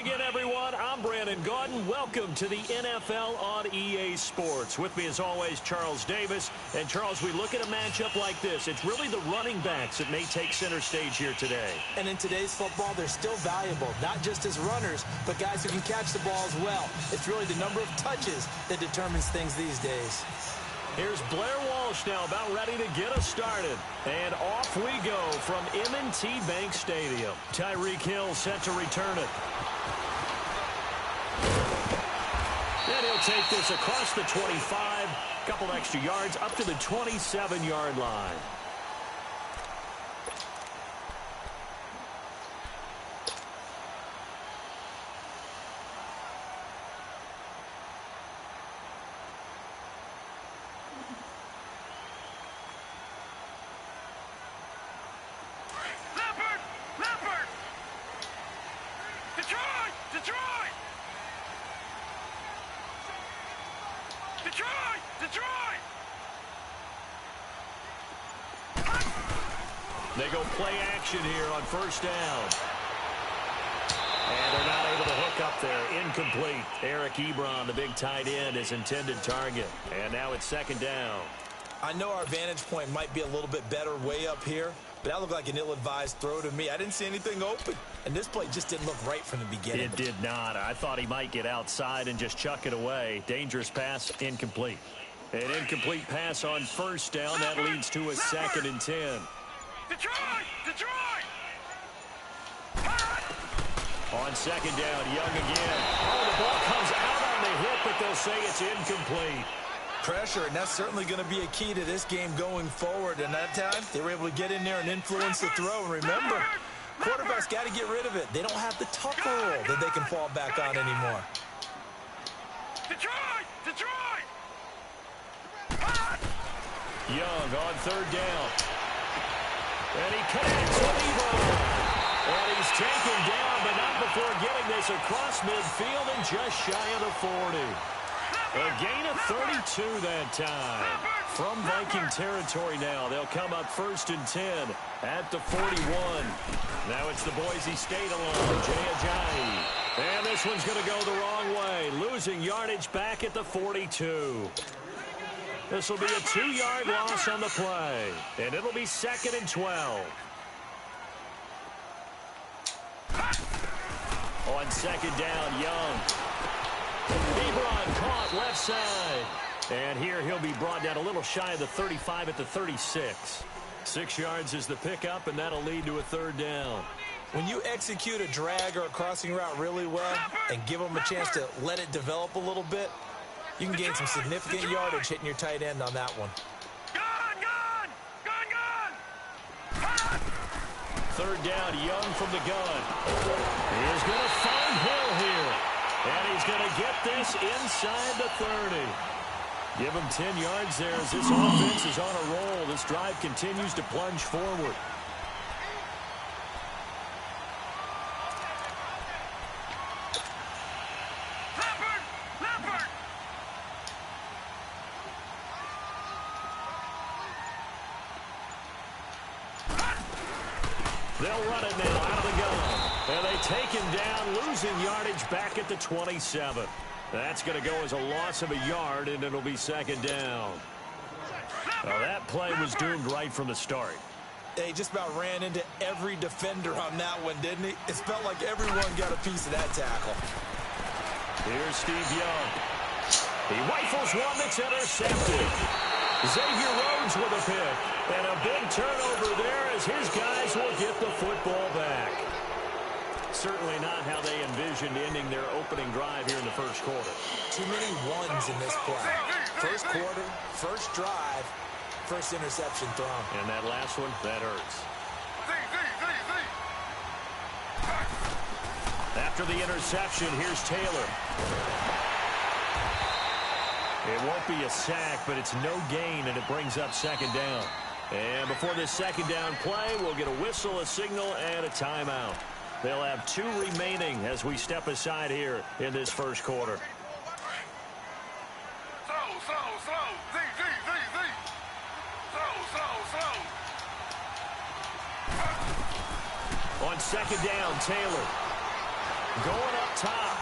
again, everyone. I'm Brandon Gaudin. Welcome to the NFL on EA Sports. With me, as always, Charles Davis. And, Charles, we look at a matchup like this. It's really the running backs that may take center stage here today. And in today's football, they're still valuable, not just as runners, but guys who can catch the ball as well. It's really the number of touches that determines things these days. Here's Blair Walsh now about ready to get us started. And off we go from M&T Bank Stadium. Tyreek Hill set to return it. And he'll take this across the 25. Couple extra yards up to the 27-yard line. They go play action here on first down. And they're not able to hook up there. Incomplete. Eric Ebron, the big tight end, his intended target. And now it's second down. I know our vantage point might be a little bit better way up here, but that looked like an ill-advised throw to me. I didn't see anything open, and this play just didn't look right from the beginning. It did not. I thought he might get outside and just chuck it away. Dangerous pass, incomplete. An incomplete pass on first down. That leads to a 2nd and 10. Detroit! Detroit! On second down, Young again. Oh, the ball comes out on the hit, but they'll say it's incomplete. Pressure, and that's certainly going to be a key to this game going forward. And that time, they were able to get in there and influence the throw. And remember, quarterbacks got to get rid of it. They don't have the tuck rule that they can fall back on anymore. Detroit! Detroit! Young on third down. And he connects with Ebron. And he's taken down, but not before getting this across midfield and just shy of the 40. A gain of 32 that time. From Viking territory now, they'll come up 1st and 10 at the 41. Now it's the Boise State alone, Jay Ajayi. And this one's going to go the wrong way, losing yardage back at the 42. This will be a 2-yard loss on the play, and it'll be 2nd and 12. On second down, Young. Ebron caught left side. And here he'll be brought down a little shy of the 35 at the 36. 6 yards is the pickup, and that'll lead to a 3rd down. When you execute a drag or a crossing route really well and give them a chance to let it develop a little bit, you can gain some significant yardage hitting your tight end on that one. Gone! Gone! Gone! Gone! 3rd down, Young from the gun. He is going to find Hill here. And he's going to get this inside the 30. Give him 10 yards there as this offense is on a roll. This drive continues to plunge forward. They'll run it now out of the gun. And they take him down, losing yardage back at the 27. That's going to go as a loss of a yard, and it'll be 2nd down. Well, that play was doomed right from the start. They just about ran into every defender on that one, didn't he? It felt like everyone got a piece of that tackle. Here's Steve Young. He rifles one that's intercepted. Xavier Rhodes with a pick. And a big turnover there as his guys will get the football back. Certainly not how they envisioned ending their opening drive here in the first quarter. Too many ones in this play. First quarter, first drive, first interception thrown. And that last one, that hurts. After the interception, here's Taylor. It won't be a sack, but it's no gain, and it brings up 2nd down. And before this 2nd down play, we'll get a whistle, a signal, and a timeout. They'll have 2 remaining as we step aside here in this first quarter. On second down, Taylor. Going up top.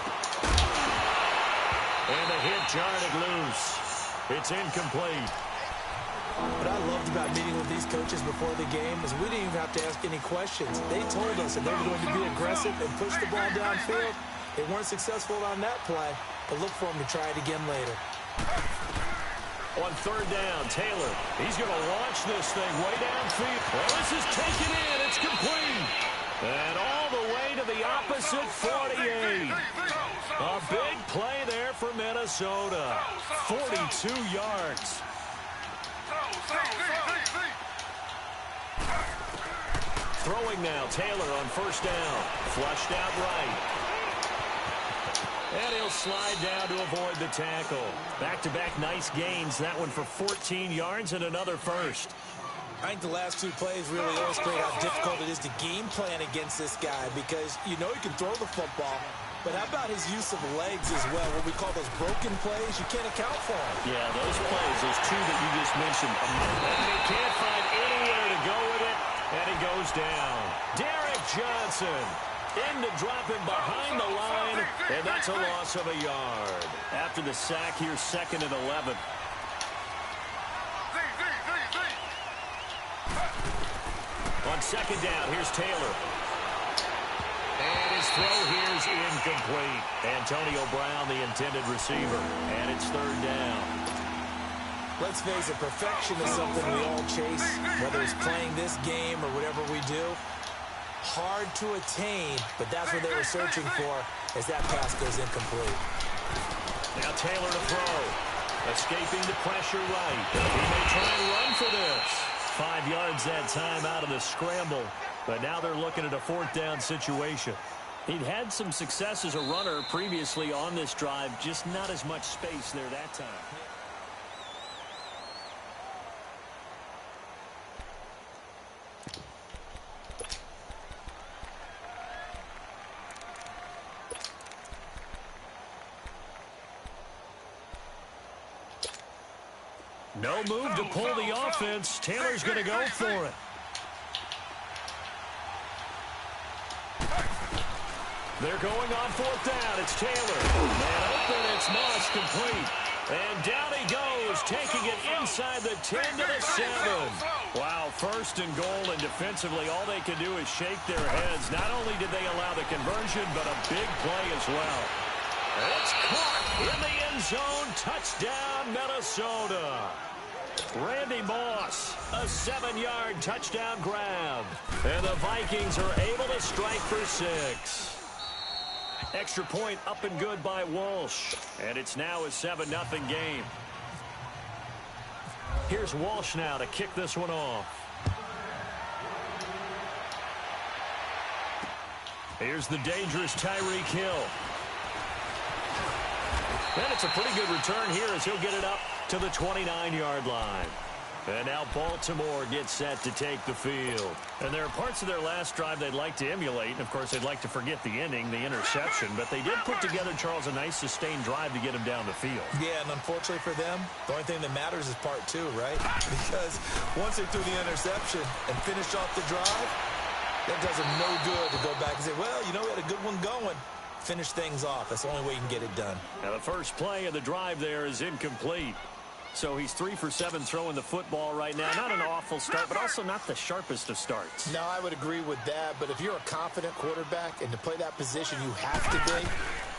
And the hit jarred it loose. It's incomplete. What I loved about meeting with these coaches before the game is we didn't even have to ask any questions. They told us that they were going to be aggressive and push the ball downfield. They weren't successful on that play, but look for them to try it again later. On third down, Taylor. He's going to launch this thing way downfield. Well, this is taken in. It's complete. And all the way to the opposite 48. A big play there for Minnesota. 42 yards. Throwing now, Taylor on first down. Flushed out right. And he'll slide down to avoid the tackle. Back-to-back nice gains. That one for 14 yards and another first. I think the last two plays really illustrate how difficult it is to game plan against this guy because you know he can throw the football, but how about his use of legs as well? What we call those broken plays, you can't account for them. Yeah, those plays, those two that you just mentioned. And he can't find anywhere to go with it, and he goes down. Derek Johnson in to drop him behind the line, and that's a loss of a yard. After the sack, here's 2nd and 11. On second down, here's Taylor. And his throw here is incomplete. Antonio Brown, the intended receiver. And it's third down. Let's face it, perfection is something we all chase, whether it's playing this game or whatever we do. Hard to attain, but that's what they were searching for as that pass goes incomplete. Now Taylor to throw. Escaping the pressure right. He may try and run for this. 5 yards that time out of the scramble. But now they're looking at a 4th down situation. He'd had some success as a runner previously on this drive, just not as much space there that time. No move to pull the offense. Taylor's going to go for it. They're going on 4th down. It's Taylor. And open, it's Moss complete. And down he goes, taking it inside the 10 to the 7. Wow, 1st and goal, and defensively all they can do is shake their heads. Not only did they allow the conversion, but a big play as well. It's caught in the end zone. Touchdown, Minnesota. Randy Moss, a 7-yard touchdown grab. And the Vikings are able to strike for 6. Extra point up and good by Walsh. And it's now a 7-0 game. Here's Walsh now to kick this one off. Here's the dangerous Tyreek Hill. And it's a pretty good return here as he'll get it up to the 29-yard line. And now Baltimore gets set to take the field. And there are parts of their last drive they'd like to emulate. And, of course, they'd like to forget the ending, the interception. But they did put together, Charles, a nice sustained drive to get him down the field. Yeah, and unfortunately for them, the only thing that matters is part 2, right? Because once they threw the interception and finished off the drive, that does them no good to go back and say, well, you know, we had a good one going. Finish things off. That's the only way you can get it done. Now, the first play of the drive there is incomplete. So he's 3 for 7 throwing the football right now. Not an awful start, but also not the sharpest of starts. No, I would agree with that. But if you're a confident quarterback and to play that position, you have to be.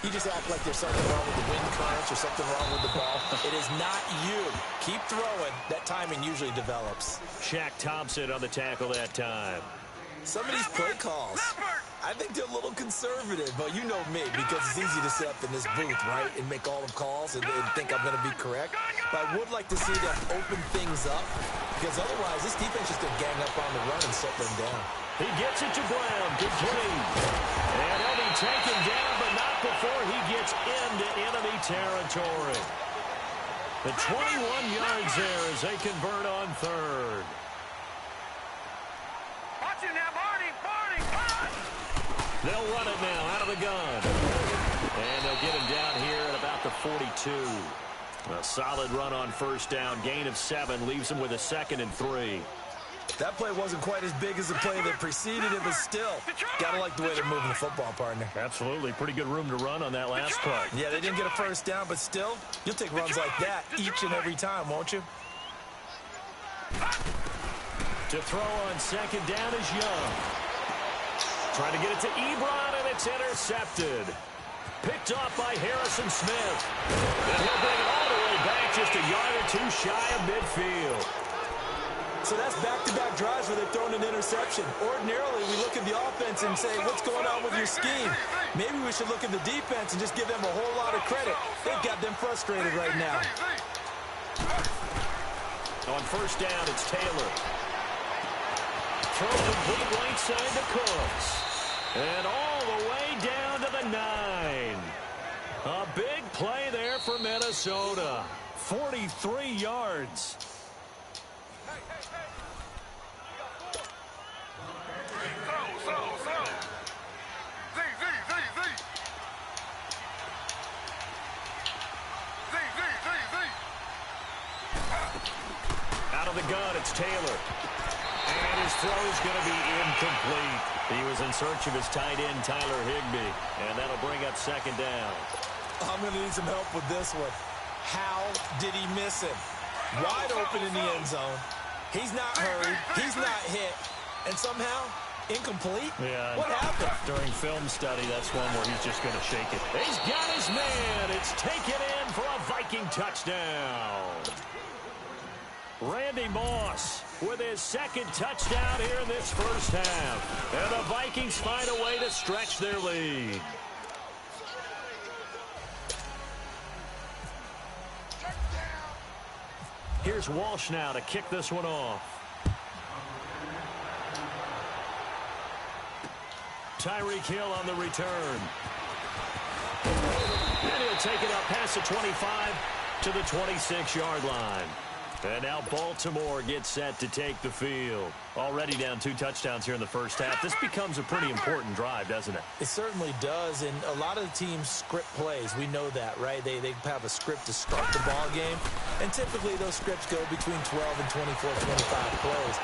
You just act like there's something wrong with the wind currents or something wrong with the ball. It is not you. Keep throwing. That timing usually develops. Shaq Thompson on the tackle that time. Some of these play calls, I think they're a little conservative, but you know me, because it's easy to sit up in this booth, right, and make all the calls and think I'm going to be correct. But I would like to see them open things up, because otherwise this defense is going to gang up on the run and shut them down. He gets it to Brown, complete. And he'll be taken down, but not before he gets into enemy territory. The 21 yards there as they convert on 3rd. They'll run it now out of the gun. And they'll get him down here at about the 42. A solid run on first down. Gain of 7 leaves him with a 2nd and 3. That play wasn't quite as big as the play that preceded it, but still, gotta like the way they're moving the football, partner. Absolutely. Pretty good room to run on that last play. Yeah, they didn't get a first down, but still, you'll take runs like that each and every time, won't you? To throw on second down is Young. Trying to get it to Ebron, and it's intercepted. Picked off by Harrison Smith. And he'll bring it all the way back just a yard or two shy of midfield. So that's back-to-back drives where they've thrown an interception. Ordinarily, we look at the offense and say, what's going on with your scheme? Maybe we should look at the defense and just give them a whole lot of credit. They've got them frustrated right now. On first down, it's Taylor. Throw complete right side to Cooks. And all the way down to the 9. A big play there for Minnesota. 43 yards. Out of the gun, it's Taylor. And his throw is going to be incomplete. He was in search of his tight end, Tyler Higbee. And that'll bring up second down. I'm going to need some help with this one. How did he miss him? Wide open in the end zone. He's not hurried. He's not hit. And somehow, incomplete? Yeah. What happened? During film study, that's one where he's just going to shake it. He's got his man. It's taken in for a Viking touchdown. Randy Moss with his second touchdown here in this first half. And the Vikings find a way to stretch their lead. Here's Walsh now to kick this one off. Tyreek Hill on the return. And he'll take it up past the 25 to the 26-yard line. And now Baltimore gets set to take the field. Already down 2 touchdowns here in the first half. This becomes a pretty important drive, doesn't it? It certainly does, and a lot of the teams script plays. We know that, right? They have a script to start the ball game, and typically those scripts go between 12 and 24, 25 plays.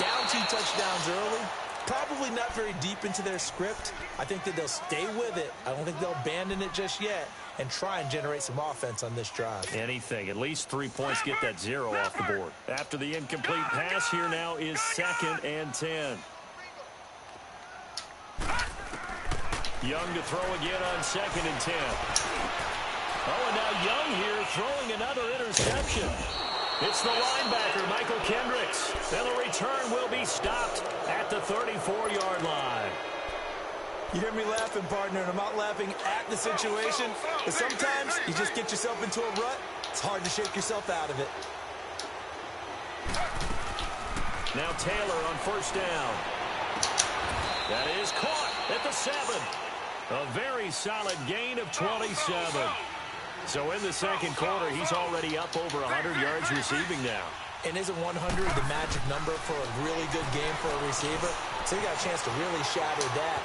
Down 2 touchdowns early, probably not very deep into their script. I think that they'll stay with it. I don't think they'll abandon it just yet and try and generate some offense on this drive. Anything. At least 3 points, get that 0 off the board. After the incomplete pass, here now is 2nd and 10. Young to throw again on 2nd and 10. Oh, and now Young here throwing another interception. It's the linebacker, Michael Kendricks. And the return will be stopped at the 34-yard line. You hear me laughing, partner, and I'm not laughing at the situation, but sometimes you just get yourself into a rut. It's hard to shake yourself out of it. Now Taylor on first down. That is caught at the 7. A very solid gain of 27. So in the second quarter, he's already up over 100 yards receiving now. And isn't 100 the magic number for a really good game for a receiver? So he got a chance to really shatter that.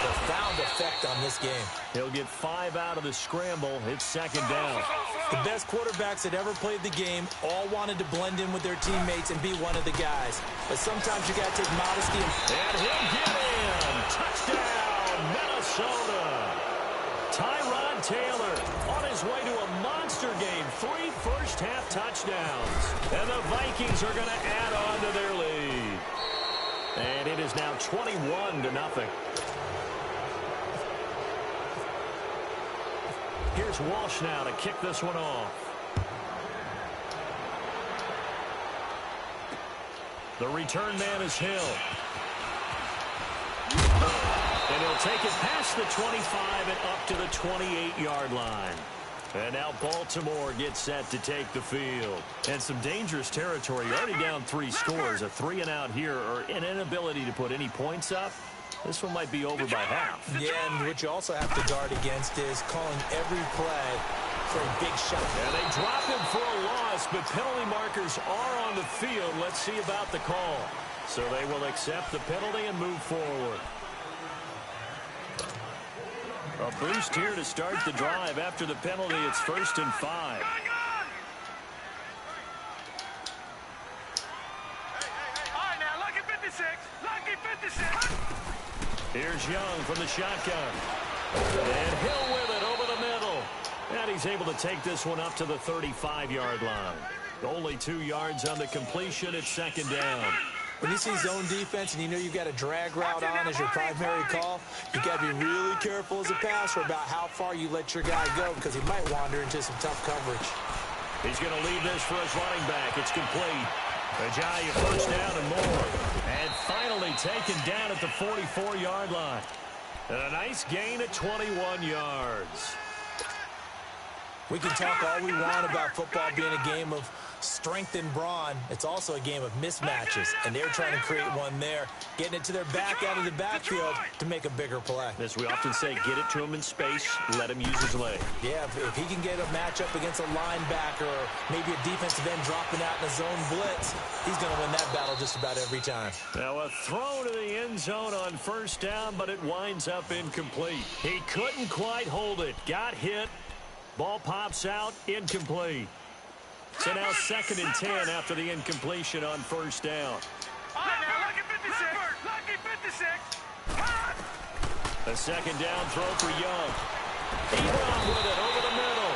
Profound effect on this game. He'll get 5 out of the scramble. It's second down. The best quarterbacks that ever played the game all wanted to blend in with their teammates and be one of the guys. But sometimes you got to take modesty. And he'll get in. Touchdown, Minnesota. Tyrod Taylor on his way to a monster game. 3 first-half touchdowns. And the Vikings are going to add on to their lead. And it is now 21-0. Here's Walsh now to kick this one off. The return man is Hill. And he'll take it past the 25 and up to the 28-yard line. And now Baltimore gets set to take the field. And some dangerous territory. You're already down 3 scores. A 3-and-out here, or an inability to put any points up. This one might be over by half. Yeah, and what you also have to guard against is calling every play for a big shot. And they drop him for a loss, but penalty markers are on the field. Let's see about the call. So they will accept the penalty and move forward. A boost here to start the drive. After the penalty, it's 1st and 5. Here's Young from the shotgun. And Hill with it over the middle. And he's able to take this one up to the 35-yard line. Only 2 yards on the completion. It's second down. When you see zone defense and you know you've got a drag route on as your primary call, you got to be really careful as a passer about how far you let your guy go because he might wander into some tough coverage. He's going to leave this for his running back. It's complete. Ajayi first down and more. And finally taken down at the 44-yard line. And a nice gain at 21 yards. We can talk all we want about football being a game of strength and brawn. It's also a game of mismatches, and they're trying to create one there, getting it to their back out of the backfield to make a bigger play. As we often say, get it to him in space, let him use his leg. Yeah, if he can get a matchup against a linebacker or maybe a defensive end dropping out in a zone blitz, he's going to win that battle just about every time. Now a throw to the end zone on first down, but it winds up incomplete. He couldn't quite hold it. Got hit. Ball pops out, incomplete. So now 2nd and 10 after the incompletion on first down. All right, now, lucky 56. Lucky 56. A second down throw for Young. Ebron with it over the middle.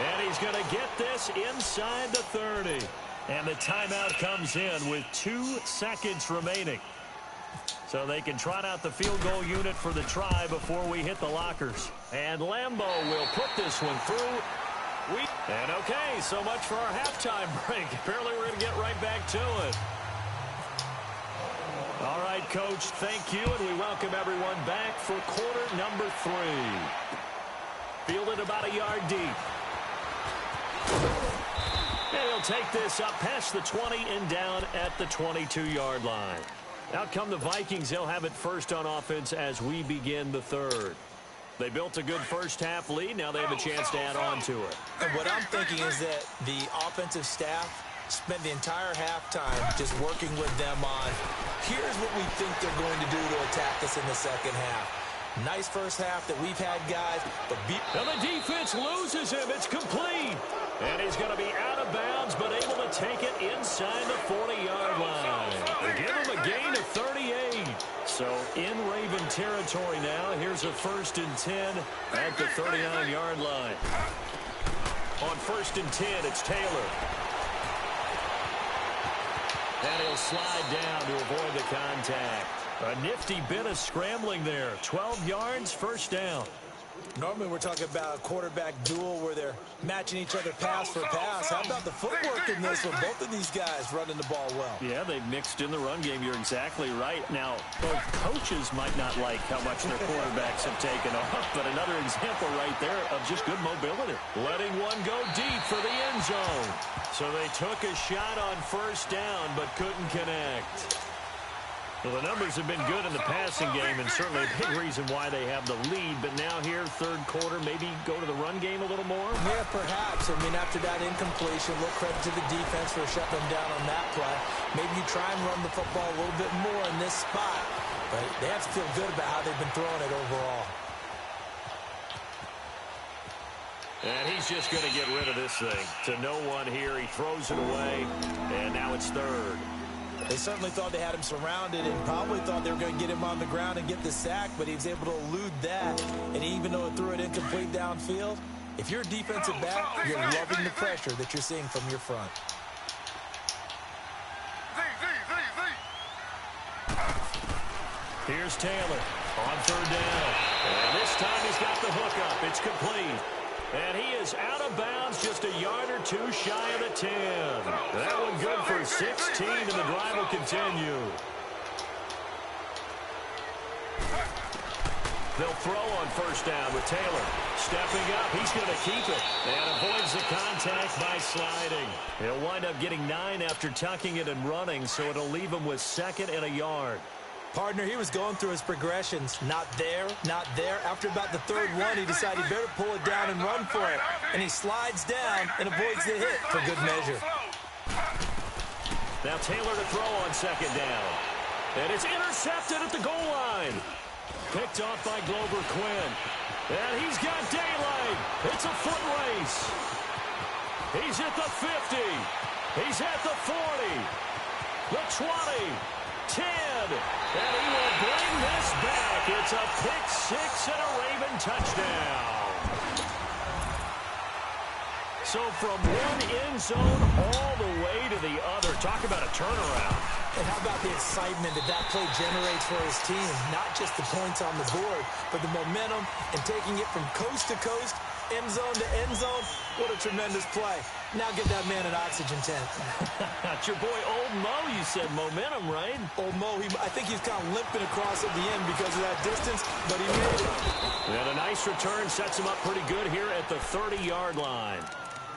And he's going to get this inside the 30. And the timeout comes in with 2 seconds remaining. So they can trot out the field goal unit for the try before we hit the lockers. And Lambeau will put this one through. And okay, so much for our halftime break. Apparently we're going to get right back to it. All right, Coach, thank you, and we welcome everyone back for quarter number 3. Fielded about a yard deep. And he'll take this up past the 20 and down at the 22-yard line. Out come the Vikings. They'll have it first on offense as we begin the 3rd. They built a good first-half lead. Now they have a chance to add on to it. And what I'm thinking is that the offensive staff spent the entire halftime just working with them on, here's what we think they're going to do to attack us in the second half. Nice first half that we've had, guys. But now the defense loses him. It's complete. And he's going to be out of bounds, but able to take it inside the 40-yard line. They give him a gain of 38. So in Raven territory now. Here's a 1st and 10 at the 39-yard line. On 1st and 10, it's Taylor. And he'll slide down to avoid the contact. A nifty bit of scrambling there. 12 yards, first down. Normally we're talking about a quarterback duel where they're matching each other pass for pass. How about the footwork in this one? Both of these guys running the ball well. Yeah, they've mixed in the run game. You're exactly right. Now, both coaches might not like how much their quarterbacks have taken off, but another example right there of just good mobility. Letting one go deep for the end zone. So they took a shot on first down, but couldn't connect. Well, the numbers have been good in the passing game, and certainly a big reason why they have the lead. But now here, 3rd quarter, maybe go to the run game a little more? Yeah, perhaps. I mean, after that incompletion, a little credit to the defense for shutting them down on that play. Maybe you try and run the football a little bit more in this spot. But they have to feel good about how they've been throwing it overall. And he's just going to get rid of this thing. To no one here, he throws it away, and now it's 3rd. They certainly thought they had him surrounded and probably thought they were going to get him on the ground and get the sack, but he was able to elude that. And even though it threw it incomplete downfield, if you're a defensive back, you're loving the pressure that you're seeing from your front. Here's Taylor on 3rd down. And this time he's got the hook up. It's complete. And he is out of bounds just a yard or 2 shy of the 10. That one good for 16, and the drive will continue. They'll throw on first down with Taylor. Stepping up, he's going to keep it. And avoids the contact by sliding. He'll wind up getting 9 after tucking it and running, so it'll leave him with 2nd and a yard. Partner, he was going through his progressions. Not there, not there. After about the 3rd one, he decided he better pull it down and run for it. And he slides down and avoids the hit for good measure. Now Taylor to throw on 2nd down. And it's intercepted at the goal line. Picked off by Glover Quinn. And he's got daylight. It's a foot race. He's at the 50. He's at the 40. The 20. 10. And he will bring this back. It's a pick six and a Raven touchdown. So from one end zone all the way to the other. Talk about a turnaround. And how about the excitement that play generates for his team? Not just the points on the board, but the momentum and taking it from coast to coast, end zone to end zone. What a tremendous play. Now get that man an oxygen tent. It's your boy Old Mo, you said. Momentum, right? Old Mo, I think he's kind of limping across at the end because of that distance, but he made it. And a nice return sets him up pretty good here at the 30-yard line.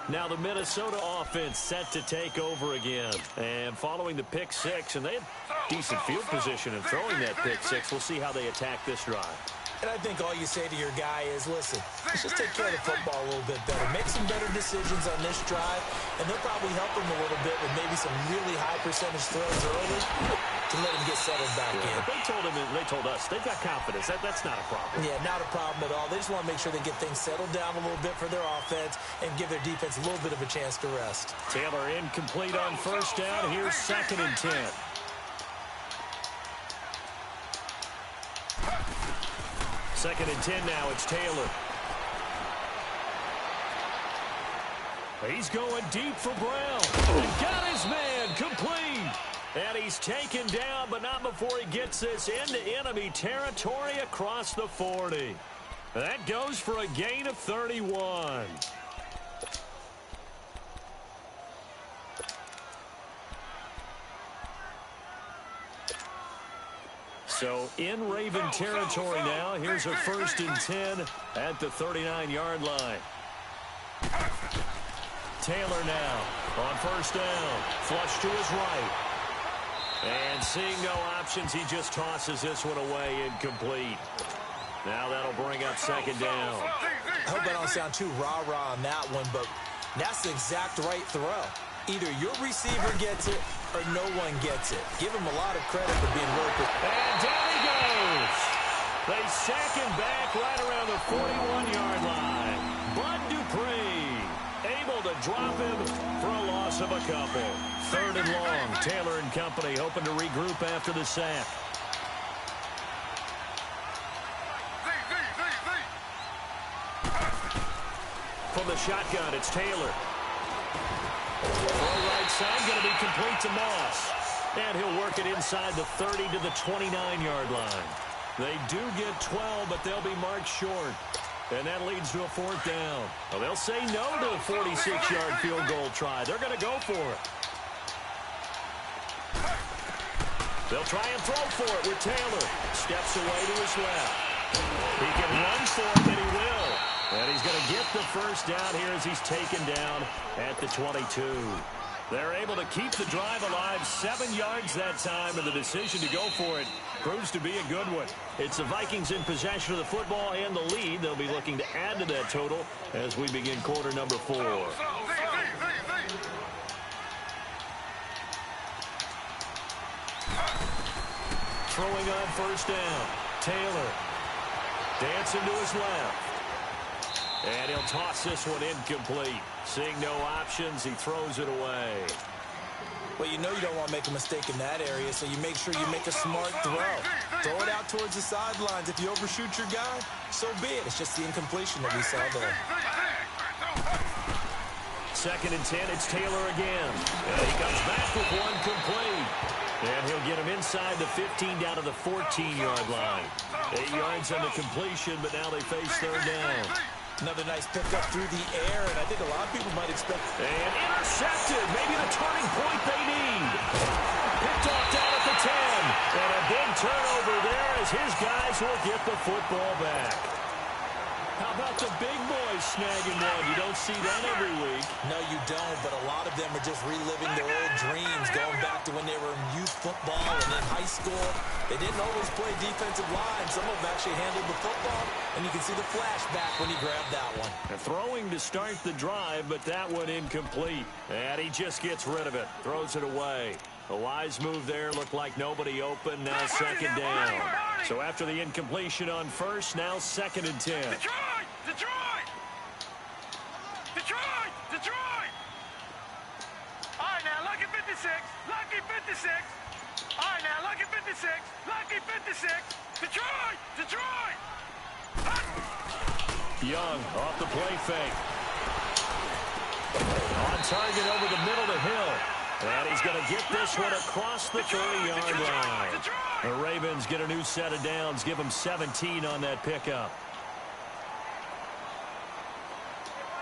Now the Minnesota offense set to take over again. And following the pick six, and they had decent field position in throwing that pick six. We'll see how they attack this drive. And I think all you say to your guy is, listen, let's just take care of the football a little bit better. Make some better decisions on this drive, and they'll probably help him a little bit with maybe some really high percentage throws early to let him get settled back in. But they told us they've got confidence. That's not a problem. Yeah, not a problem at all. They just want to make sure they get things settled down a little bit for their offense and give their defense a little bit of a chance to rest. Taylor incomplete on first down. Here's 2nd and 10. Second and 10 now. It's Taylor. He's going deep for Brown. He got his man complete. And he's taken down, but not before he gets this into enemy territory across the 40. That goes for a gain of 31. So in Raven territory now. Here's a 1st and 10 at the 39-yard line. Taylor now on first down. Flush to his right. And seeing no options, he just tosses this one away, incomplete. Now that'll bring up 2nd down. I hope I don't sound too rah-rah on that one, but that's the exact right throw. Either your receiver gets it or no one gets it. Give him a lot of credit for being really quick. And down he goes. They sack him back right around the 41-yard line. Bud Dupree able to drop him for a loss of a couple. 3rd and long. Taylor and company hoping to regroup after the sack. From the shotgun, it's Taylor. Throw right side, going to be complete to Moss. And he'll work it inside the 30 to the 29-yard line. They do get 12, but they'll be marked short. And that leads to a 4th down. Well, they'll say no to a 46-yard field goal try. They're going to go for it. They'll try and throw for it with Taylor. Steps away to his left. He can run for it, and he will. And he's going to get the 1st down here as he's taken down at the 22. They're able to keep the drive alive. 7 yards that time, and the decision to go for it proves to be a good one. It's the Vikings in possession of the football and the lead. They'll be looking to add to that total as we begin quarter number 4. Throwing on first down. Taylor dancing to his left. And he'll toss this one incomplete. Seeing no options, he throws it away. Well, you know you don't want to make a mistake in that area, so you make sure you make a smart throw. Throw it out towards the sidelines. If you overshoot your guy, so be it. It's just the incompletion that we saw there. 2nd and 10, it's Taylor again. And he comes back with one complete. And he'll get him inside the 15 down to the 14-yard line. 8 yards on the completion, but now they face 3rd down. Another nice pickup through the air, and I think a lot of people might expect... And intercepted, maybe the turning point they need. Picked off down at the 10. And a big turnover there as his guys will get the football back. How about the big boys snagging one? You don't see that every week. No, you don't, but a lot of them are just reliving their old dreams, going back to when they were in youth football and in high school. They didn't always play defensive line. Some of them actually handled the football, and you can see the flashback when he grabbed that one. Throwing to start the drive, but that one incomplete. And he just gets rid of it, throws it away. A wise move there, looked like nobody open, now 2nd down. So after the incompletion on first, now 2nd and 10. Detroit! Detroit! Detroit! Detroit! All right, now, lucky 56. Lucky 56. All right, right, now, lucky 56. Lucky 56. Detroit! Detroit! Young off the play fake. On target over the middle to Hill. And he's going to get this one across the 30-yard line. The Ravens get a new set of downs, give them 17 on that pickup.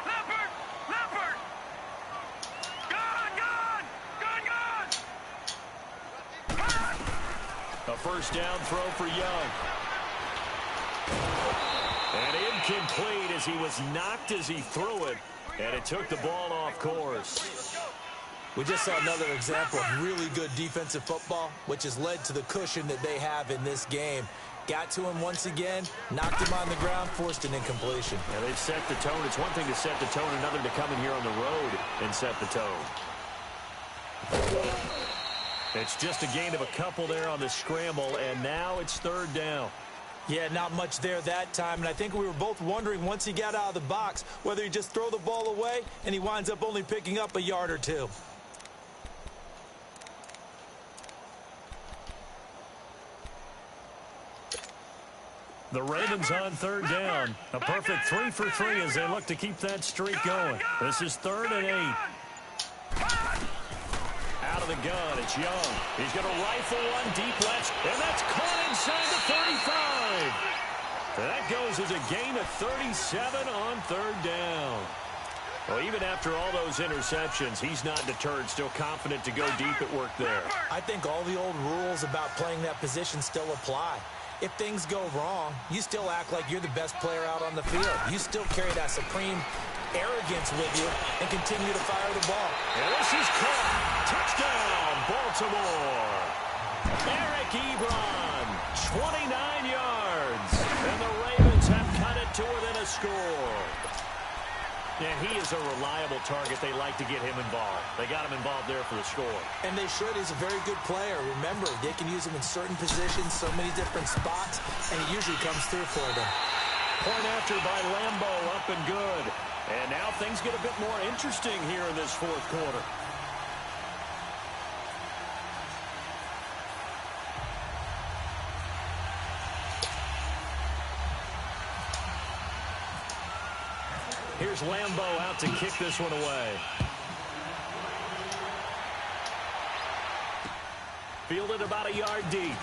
Leopard! Leopard! Gone! A first down throw for Young. And incomplete as he was knocked as he threw it. And it took the ball off course. We just saw another example of really good defensive football, which has led to the cushion that they have in this game. Got to him once again, knocked him on the ground, forced an incompletion. Yeah, they've set the tone. It's one thing to set the tone, another to come in here on the road and set the tone. It's just a gain of a couple there on the scramble, and now it's third down. Yeah, not much there that time, and I think we were both wondering once he got out of the box whether he'd just throw the ball away, and he winds up only picking up a yard or two. The Ravens on third down. A perfect 3 for 3 as they look to keep that streak going. This is 3rd and 8. Out of the gun, it's Young. He's going to rifle one deep left, and that's caught inside the 35. That goes as a gain of 37 on third down. Well, even after all those interceptions, he's not deterred, still confident to go deep at work there. I think all the old rules about playing that position still apply. If things go wrong, you still act like you're the best player out on the field. You still carry that supreme arrogance with you and continue to fire the ball. And this is caught. Touchdown, Baltimore. Eric Ebron, 29 yards. And the Ravens have cut it to within a score. And he is a reliable target. They like to get him involved. They got him involved there for the score. And they should. He's a very good player. Remember, they can use him in certain positions, so many different spots, and he usually comes through for them. Point after by Lambo, up and good. And now things get a bit more interesting here in this fourth quarter. Here's Lambo out to kick this one away. Fielded about a yard deep.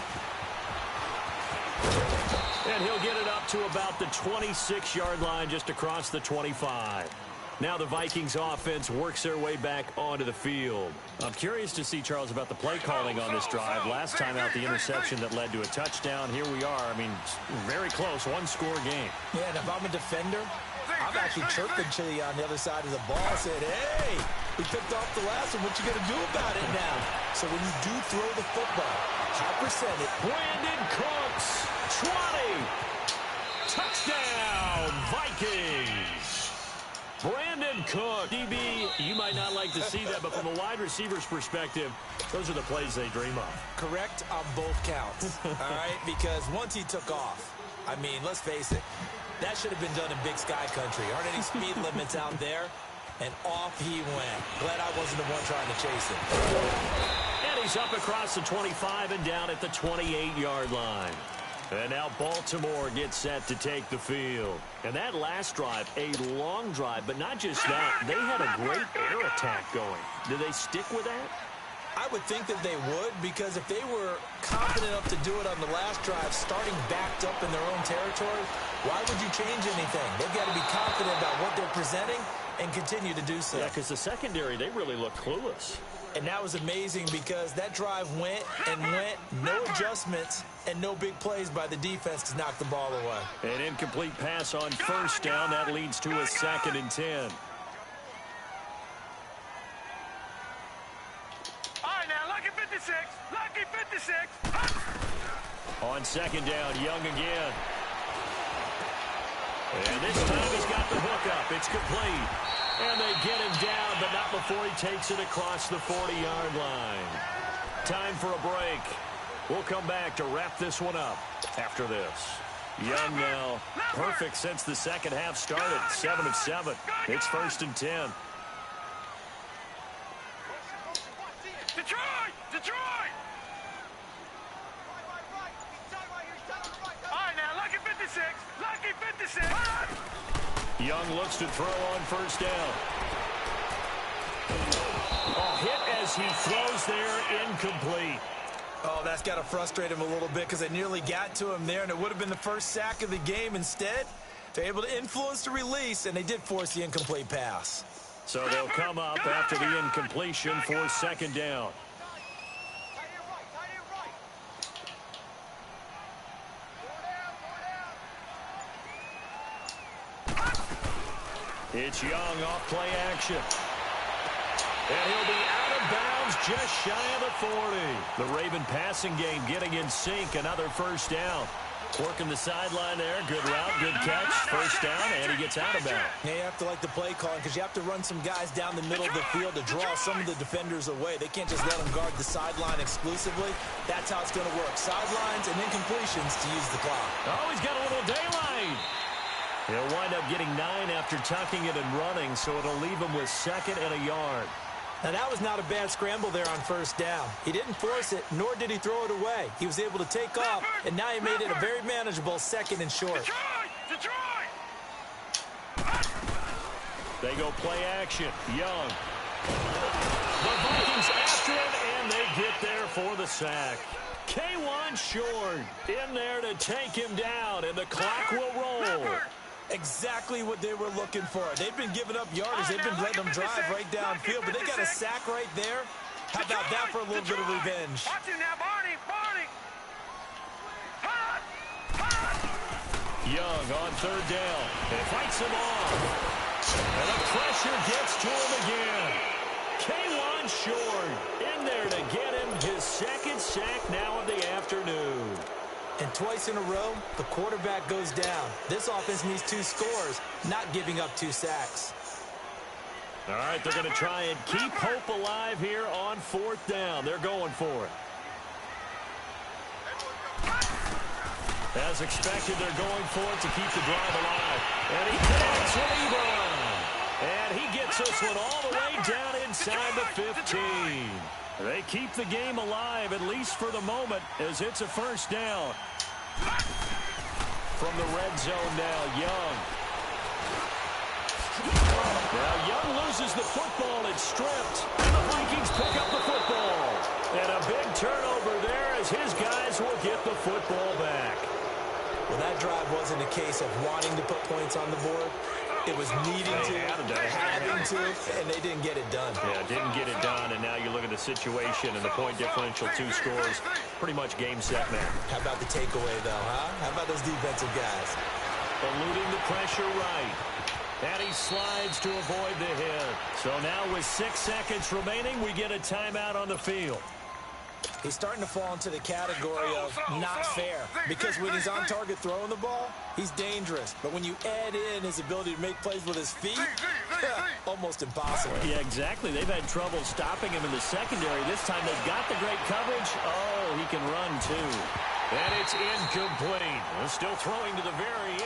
And he'll get it up to about the 26-yard line, just across the 25. Now the Vikings offense works their way back onto the field. I'm curious to see, Charles, about the play calling on this drive. Last time out, the interception that led to a touchdown. Here we are. I mean, very close, one-score game. Yeah, and if I'm a defender, I'm actually chirping to you on the other side of the ball, saying, hey, we picked off the last one. What you going to do about it now? So when you do throw the football, high percentage. Brandon Cooks, 20. Touchdown, Vikings. Brandon Cook. DB, you might not like to see that, but from a wide receiver's perspective, those are the plays they dream of. Correct on both counts, all right? Because once he took off, I mean, let's face it, that should have been done in Big Sky Country. Aren't any speed limits out there? And off he went. Glad I wasn't the one trying to chase him. And he's up across the 25 and down at the 28-yard line. And now Baltimore gets set to take the field. And that last drive, a long drive, but not just that. They had a great air attack going. Do they stick with that? I would think that they would, because if they were confident enough to do it on the last drive, starting backed up in their own territory, why would you change anything? They've got to be confident about what they're presenting and continue to do so. Yeah, because the secondary, they really look clueless. And that was amazing because that drive went and went, no adjustments, and no big plays by the defense to knock the ball away. An incomplete pass on first down. That leads to a 2nd and 10. All right, now, lucky 56. Lucky 56. On 2nd down, Young again. And this time he's got the hook up. It's complete. And they get him down, but not before he takes it across the 40-yard line. Time for a break. We'll come back to wrap this one up after this. Young now, perfect since the second half started. 7 of 7. It's 1st and 10. Detroit! Detroit! 56. Lucky 56. Young looks to throw on first down. Oh, hit as he throws there, incomplete. Oh, that's got to frustrate him a little bit because they nearly got to him there, and it would have been the first sack of the game. Instead, they're able to influence the release, and they did force the incomplete pass. So they'll come up after the incompletion for second down. It's Young off play action. And he'll be out of bounds just shy of the 40. The Raven passing game getting in sync. Another first down. Working the sideline there. Good route, good catch. First down, and he gets out of bounds. Yeah, you have to like the play calling because you have to run some guys down the middle of the field to draw some of the defenders away. They can't just let them guard the sideline exclusively. That's how it's going to work. Sidelines and incompletions to use the clock. Oh, he's got a little daylight. He'll wind up getting 9 after tucking it and running, so it'll leave him with second and a yard. Now, that was not a bad scramble there on first down. He didn't force it, nor did he throw it away. He was able to take off, and now he made it a very manageable second and short. Detroit! They go play action. Young. The Vikings after him, and they get there for the sack. K1 short in there to take him down, and the clock will roll. Exactly what they were looking for. They've been giving up yardage. They've been letting them drive right downfield, but they got a sack right there. How about that for a little bit of revenge? Watch him now, Barney! Young on third down. And fights him off. And the pressure gets to him again. K1 short in there to get him his second sack now of the afternoon. And twice in a row, the quarterback goes down. This offense needs 2 scores, not giving up 2 sacks. All right, they're going to try and keep hope alive here on fourth down. They're going for it. As expected, they're going for it to keep the drive alive. And he connects with Ebron. And he gets this one all the way down inside the 15. They keep the game alive, at least for the moment, as it's a first down. From the red zone now, Young. Now Young loses the football. It's stripped. And the Vikings pick up the football. And a big turnover there as his guys will get the football back. Well, that drive wasn't a case of wanting to put points on the board. It was needing to, having to, and they didn't get it done. Yeah, didn't get it done, and now you look at the situation and the point differential, 2 scores, pretty much game, set, man. How about the takeaway, though, huh? How about those defensive guys? Eluding the pressure right. And he slides to avoid the hit. So now with 6 seconds remaining, we get a timeout on the field. He's starting to fall into the category of not fair, because when he's on target throwing the ball, he's dangerous. But when you add in his ability to make plays with his feet, almost impossible. Yeah, exactly. They've had trouble stopping him in the secondary. This time they've got the great coverage. Oh, he can run too. And it's incomplete. Still throwing to the very